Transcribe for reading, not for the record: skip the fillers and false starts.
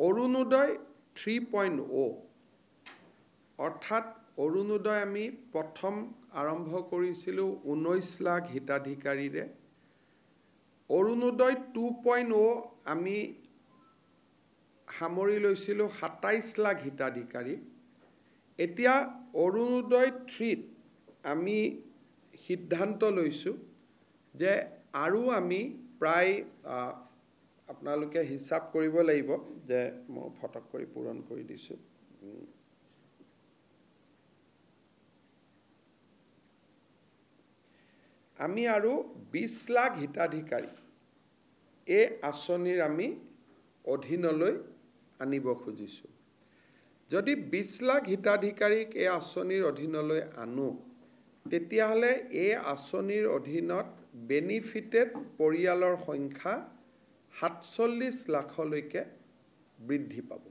অৰুণোদয় 3.0 অৰ্থাৎ অৰুণোদয় আমি প্ৰথম আৰম্ভ কৰিছিলোঁ 19 লাখ হিতাধিকাৰীৰে অৰুণোদয় 2.0 আমি সামৰি লৈছিলোঁ 27 লাখ হিতাধিকাৰী এতিয়া অৰুণোদয় 3 আমি সিদ্ধান্ত লৈছোঁ যে আৰু আমি প্ৰায় আপোনালোকে হিচাপ কৰিব লাগিব যে মই ফটক কৰি পূৰণ কৰি দিছোঁ আমি আৰু 20 লাখ হিতাধিকাৰী এই আঁচনিৰ আমি অধীনলৈ আনিব খুজিছোঁ যদি 20 লাখ হিতাধিকাৰীক এই আঁচনিৰ অধীনলৈ আনো তেতিয়াহ'লে এই আঁচনিৰ অধীনত বেনিফিটেড পৰিয়ালৰ সংখ্যা 47 লাখলৈকে বৃদ্ধি পাব